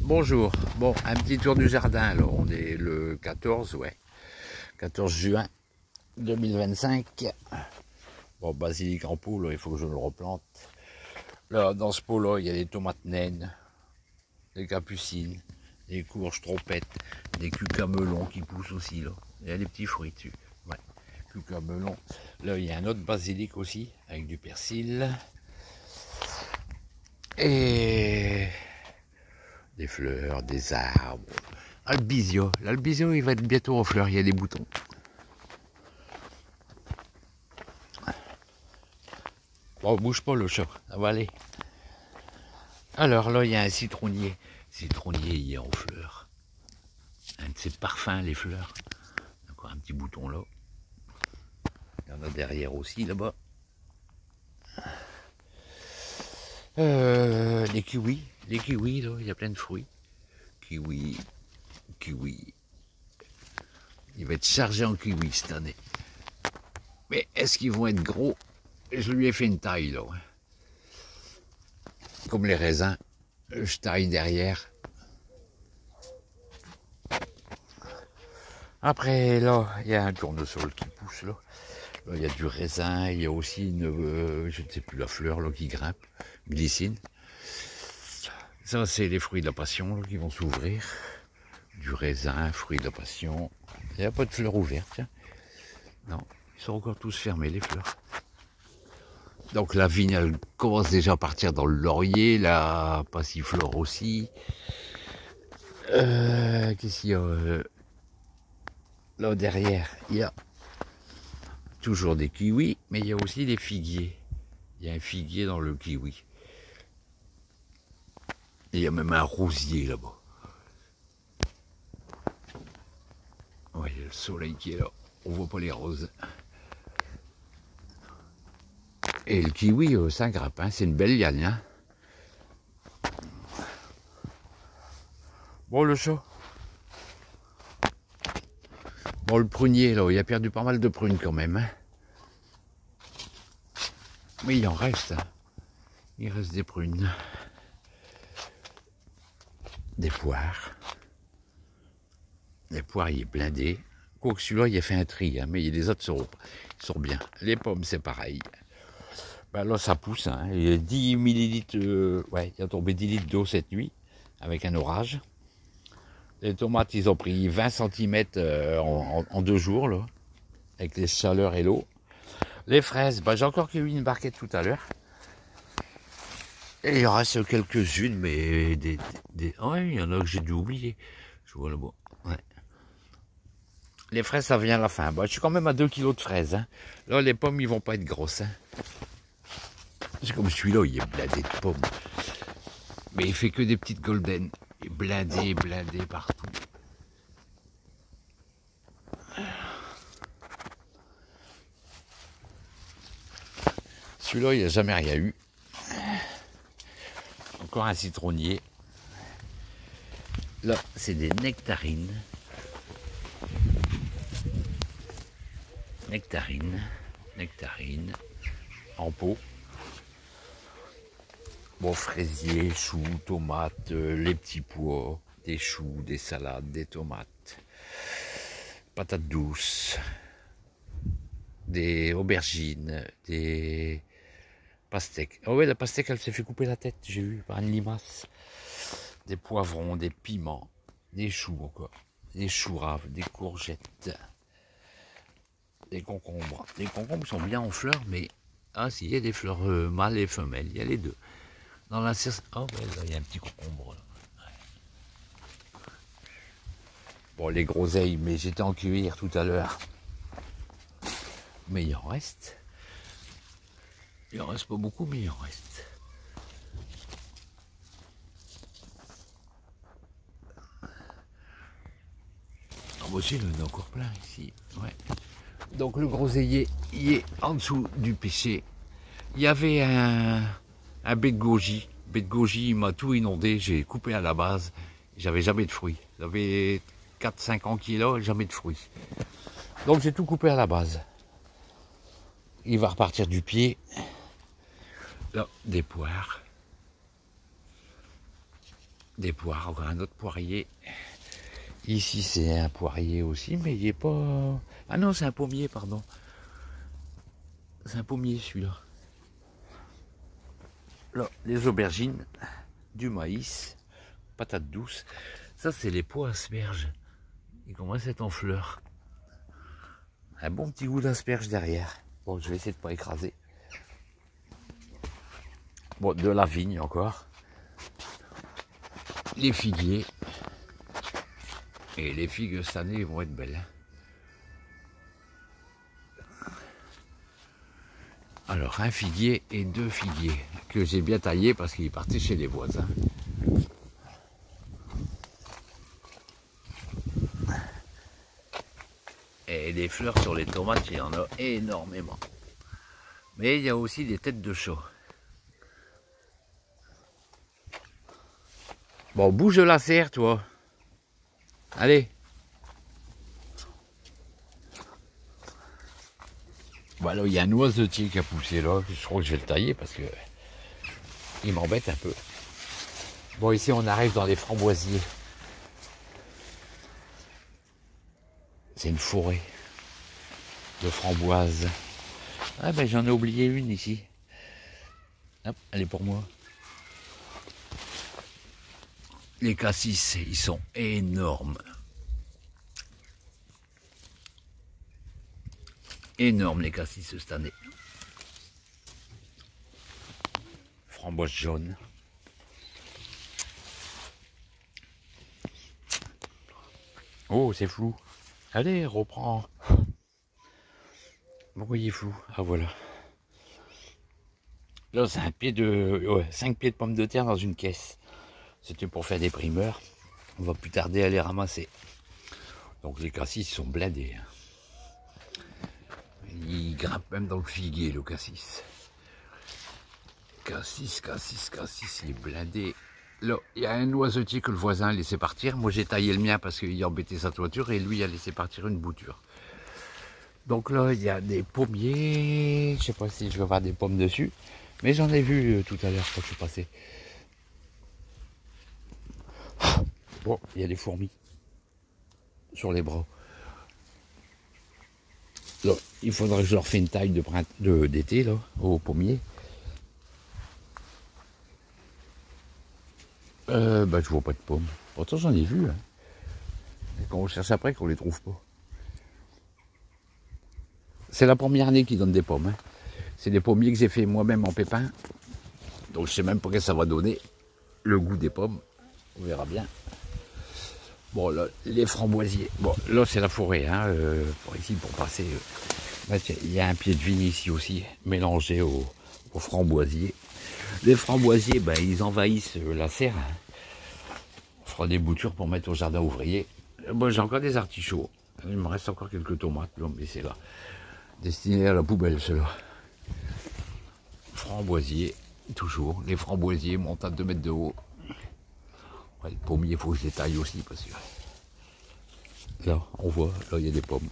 Bonjour, bon, un petit tour du jardin, là. On est le 14, ouais, 14 juin 2025. Bon, basilic en pot, là, il faut que je le replante. Là, dans ce pot-là, il y a des tomates naines, des capucines, des courges trompettes, des cucamelons qui poussent aussi, là. Il y a des petits fruits dessus, ouais, cucamelons. Là, il y a un autre basilic aussi, avec du persil. Et des fleurs, des arbres. Albizio. L'albizio, il va être bientôt en fleurs, il y a des boutons. Bon, bouge pas le chat, ça va aller. Alors là, il y a un citronnier. Citronnier, il est en fleurs. Un de ces parfums, les fleurs. Encore un petit bouton là. Il y en a derrière aussi, là-bas. Les kiwis, là, il y a plein de fruits. Kiwi. Il va être chargé en kiwi cette année. Mais est-ce qu'ils vont être gros? Je lui ai fait une taille, là. Comme les raisins, je taille derrière. Après, là, il y a un tournesol qui pousse, là. Là, il y a du raisin, il y a aussi une, je ne sais plus, la fleur, là, qui grimpe, glycine. Ça, c'est les fruits de la passion, là, qui vont s'ouvrir. Du raisin, fruits de la passion. Il n'y a pas de fleurs ouvertes, tiens. Non, ils sont encore tous fermés, les fleurs. Donc la vigne, elle commence déjà à partir dans le laurier, la passiflore aussi. Qu'est-ce qu'il y a là derrière, il y a toujours des kiwis, mais il y a aussi des figuiers. Il y a un figuier dans le kiwi. Et il y a même un rosier là-bas. Ouais, il y a le soleil qui est là. On voit pas les roses. Et le kiwi, ça grimpe, hein. C'est une belle liane. Hein. Bon, le chat. Bon, le prunier, là, il a perdu pas mal de prunes quand même. Hein. Mais il en reste. Hein. Il reste des prunes. Des poires. Les poires, il est blindé. Quoique celui-là, il a fait un tri, hein, mais les autres sont bien. Les pommes, c'est pareil. Ben là, ça pousse. Hein. Il y a 10 millilitres, ouais, il a tombé 10 litres d'eau cette nuit, avec un orage. Les tomates, ils ont pris 20 cm en 2 jours, là, avec les chaleurs et l'eau. Les fraises, ben, j'ai encore cueilli une barquette tout à l'heure. Et il en reste quelques-unes, mais ouais, il y en a que j'ai dû oublier. Je vois là-bas. Ouais. Les fraises, ça vient à la fin. Bon, je suis quand même à 2 kg de fraises. Hein. Là, les pommes, ils vont pas être grosses. Hein. C'est comme celui-là, il est blindé de pommes. Mais il fait que des petites golden. Il est blindé partout. Celui-là, il n'y a jamais rien eu. Encore un citronnier. Là, c'est des nectarines. Nectarines. En pot. Bon, fraisiers, choux, tomates, les petits pois, des choux, des salades, des tomates, patates douces, des aubergines, des pastèques. Ah ouais, la pastèque, elle s'est fait couper la tête, j'ai vu, par une limace. Des poivrons, des piments, des choux encore, des choux raves, des courgettes, des concombres. Les concombres sont bien en fleurs, mais ah si, il y a des fleurs mâles et femelles, il y a les deux. Dans la cerce... Oh ouais, là, il y a un petit concombre. Là. Ouais. Bon, les groseilles, mais j'étais en cueillir tout à l'heure. Mais il en reste. Il en reste pas beaucoup, mais il en reste. Ah, moi aussi, il y en a encore plein ici. Ouais. Donc le groseillier, il est en dessous du pêcher. Il y avait un baie de goji. Baie de goji, il m'a tout inondé. J'ai coupé à la base. J'avais jamais de fruits. J'avais 4-5 ans qu'il est là, jamais de fruits. Donc j'ai tout coupé à la base. Il va repartir du pied. Là, des poires. Des poires, encore un autre poirier. Ici c'est un poirier aussi, mais il n'est pas... Ah non, c'est un pommier, pardon. C'est un pommier celui-là. Là, les aubergines, du maïs, patates douces. Ça c'est les pois asperges. Ils commencent à être en fleurs. Un bon petit goût d'asperges derrière. Bon, je vais essayer de ne pas écraser. Bon, de la vigne encore. Les figuiers. Et les figues cette année vont être belles. Alors, un figuier et 2 figuiers que j'ai bien taillés parce qu'ils partaient chez les voisins. Et les fleurs sur les tomates, il y en a énormément. Mais il y a aussi des têtes de chat. Bon, bouge la serre, toi. Allez. Bon, là, il y a un oisetier qui a poussé là. Je crois que je vais le tailler parce que il m'embête un peu. Bon, ici, on arrive dans les framboisiers. C'est une forêt de framboises. Ah ben, j'en ai oublié une ici. Hop, elle est pour moi. Les cassis, ils sont énormes. Énormes les cassis cette année. Framboise jaune. Oh, c'est flou. Allez, reprends. Pourquoi il est flou? Ah voilà. Là, c'est un pied de... Ouais, 5 pieds de pommes de terre dans une caisse. C'était pour faire des primeurs. On va plus tarder à les ramasser. Donc les cassis sont blindés. Il grimpe même dans le figuier, le cassis. Cassis, il est blindé. Là, il y a un oisetier que le voisin a laissé partir. Moi, j'ai taillé le mien parce qu'il embêtait sa toiture et lui a laissé partir une bouture. Donc là, il y a des pommiers. Je sais pas si je vais avoir des pommes dessus. Mais j'en ai vu tout à l'heure quand je suis passé. Bon, il y a des fourmis sur les bras. Là, il faudrait que je leur fasse une taille d'été là, aux pommiers. Bah, je vois pas de pommes. Pourtant, j'en ai vu. Hein. Et quand on cherche après, qu'on les trouve pas. C'est la première année qu'ils donnent des pommes. Hein. C'est des pommiers que j'ai fait moi-même en pépin. Donc, je sais même pas ce que ça va donner. Le goût des pommes. On verra bien. Bon, là, les framboisiers. Bon, là, c'est la forêt. Hein, pour ici, pour passer. Il y a un pied de vigne ici aussi, mélangé aux framboisiers. Les framboisiers, ben, ils envahissent la serre. On fera des boutures pour mettre au jardin ouvrier. Bon, j'ai encore des artichauts. Il me reste encore quelques tomates, là, mais c'est là. Destiné à la poubelle, ceux-là. Framboisiers, toujours. Les framboisiers montent à 2 mètres de haut. Ouais, le pommier, il faut que je les taille aussi, parce que là, on voit, là, il y a des pommes.